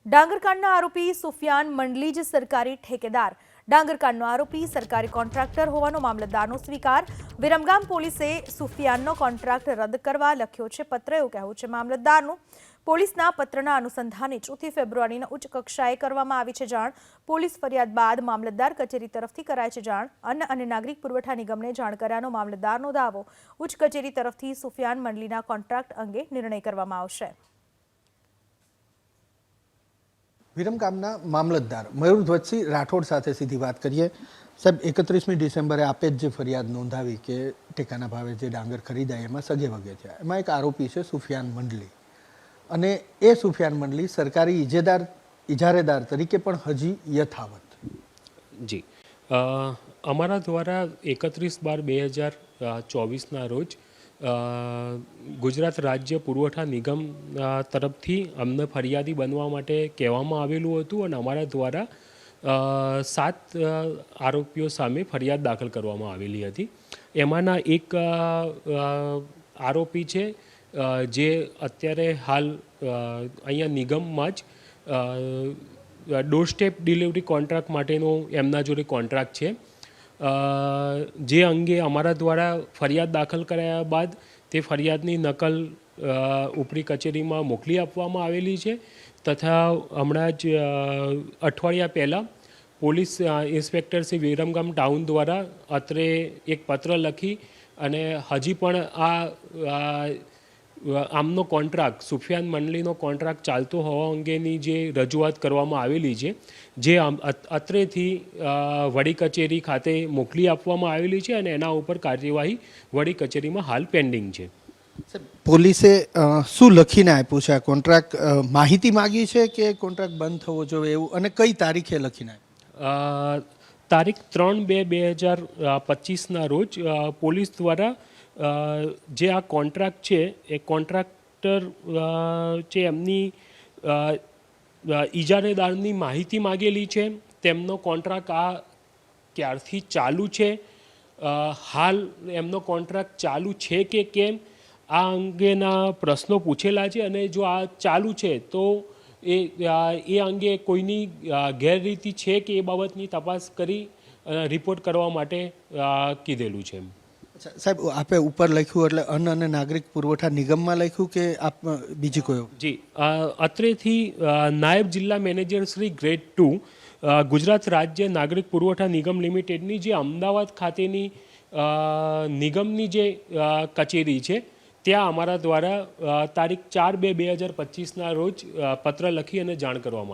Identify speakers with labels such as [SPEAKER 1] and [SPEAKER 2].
[SPEAKER 1] ડાંગરકાંડના આરોપી સુફિયાન મંડલી જ સરકારી ઠેકેદાર। ડાંગરકાંડનો આરોપી સરકારી કોન્ટ્રાક્ટર હોવાનો મામલતદારનો સ્વીકાર। વિરમગામ પોલીસે સુફિયાનનો કોન્ટ્રાક્ટ રદ કરવા લખ્યો છે પત્ર, એવું કહેવું છે મામલતદારનું। પોલીસના પત્રના અનુસંધાને 4 ફેબ્રુઆરીના ઉચ્ચ કક્ષાએ કરવામાં આવી છે જાણ। પોલીસ ફરિયાદ બાદ મામલતદાર કચેરી તરફથી કરાય છે જાણ। અન્ન અને નાગરિક પુરવઠા નિગમને જાણ કર્યાનો મામલતદારનો દાવો। ઉચ્ચ કચેરી તરફથી સુફિયાન મંડલીના કોન્ટ્રાક્ટ અંગે નિર્ણય કરવામાં આવશે।
[SPEAKER 2] વિરમગામના મામલતદાર મયુરધ્વજસિંહ રાઠોડ સાથે સીધી વાત કરીએ। સાહેબ, 31મી ડિસેમ્બરે આપે જ જે ફરિયાદ નોંધાવી કે ટેકાના ભાવે જે ડાંગર ખરીદાય એમાં સગે વગે થયા, એમાં એક આરોપી છે સુફિયાન મંડલી, અને એ સુફિયાન મંડલી સરકારી ઇજારેદાર તરીકે પણ હજી યથાવત।
[SPEAKER 3] જી, અમારા દ્વારા 31/12/2024ના રોજ ગુજરાત રાજ્ય પુરવઠા નિગમ તરફથી અમને ફરિયાદી બનવા માટે કહેવામાં આવેલું હતું, અને અમારા દ્વારા 7 આરોપીઓ સામે ફરિયાદ દાખલ કરવામાં આવેલી હતી। એમાંના એક આરોપી છે જે અત્યારે હાલ અહીંયા નિગમમાં જ ડોર સ્ટેપ ડિલિવરી કોન્ટ્રાક્ટ માટેનો એમના જોડે કોન્ટ્રાક્ટ છે, જે અંગે અમારા દ્વારા ફરિયાદ દાખલ કરાયા બાદ તે ફરિયાદની નકલ ઉપરી કચેરીમાં મોકલી આપવામાં આવેલી છે, તથા હમણાં જ અઠવાડિયા પહેલાં police inspector Shri Viramgam town દ્વારા અત્રે એક પત્ર લખી અને હજી પણ આમનો કોન્ટ્રાક્ટ સુફિયાન મંડલીનો કોન્ટ્રાક્ટ ચાલતો હોવા અંગેની જે રજૂઆત કરવામાં આવેલી છે, જે અત્રેથી વડી કચેરી ખાતે મોકલી આપવામાં આવેલી છે, અને એના ઉપર કાર્યવાહી વડી કચેરીમાં હાલ પેન્ડિંગ છે।
[SPEAKER 2] પોલીસે શું લખીને આપ્યું છે? આ કોન્ટ્રાક્ટ માહિતી માગી છે કે કોન્ટ્રાક્ટ બંધ થવો જોઈએ એવું, અને કઈ તારીખે લખીને આપ્યું?
[SPEAKER 3] તારીખ 3/2/2025ના રોજ પોલીસ દ્વારા જે આ કોન્ટ્રાક્ટ છે એ કોન્ટ્રાક્ટર છે એમની ઇજારેદારની માહિતી માગેલી છે, તેમનો કોન્ટ્રાક્ટ ક્યારથી ચાલુ છે, હાલ એમનો કોન્ટ્રાક્ટ ચાલુ છે કે કેમ, આ અંગેના પ્રશ્નો પૂછેલા છે, અને જો આ ચાલુ છે તો એ અંગે કોઈની ગેરરીતિ છે કે એ બાબતની તપાસ કરી રિપોર્ટ કરવા માટે કીધેલું છે।
[SPEAKER 2] સાહેબ, આપે ઉપર લખ્યું એટલે અન્ન અને નાગરિક પુરવઠા નિગમમાં લખ્યું કે આપ બીજી કોઈ?
[SPEAKER 3] જી, અત્રેથી નાયબ જિલ્લા મેનેજર શ્રી ગ્રેડ 2 ગુજરાત રાજ્ય નાગરિક પુરવઠા નિગમ લિમિટેડની જે અમદાવાદ ખાતેની નિગમની જે કચેરી છે ત્યાં અમારા દ્વારા તારીખ 4/2/2025ના રોજ પત્ર લખી અને જાણ કરવામાં આવી।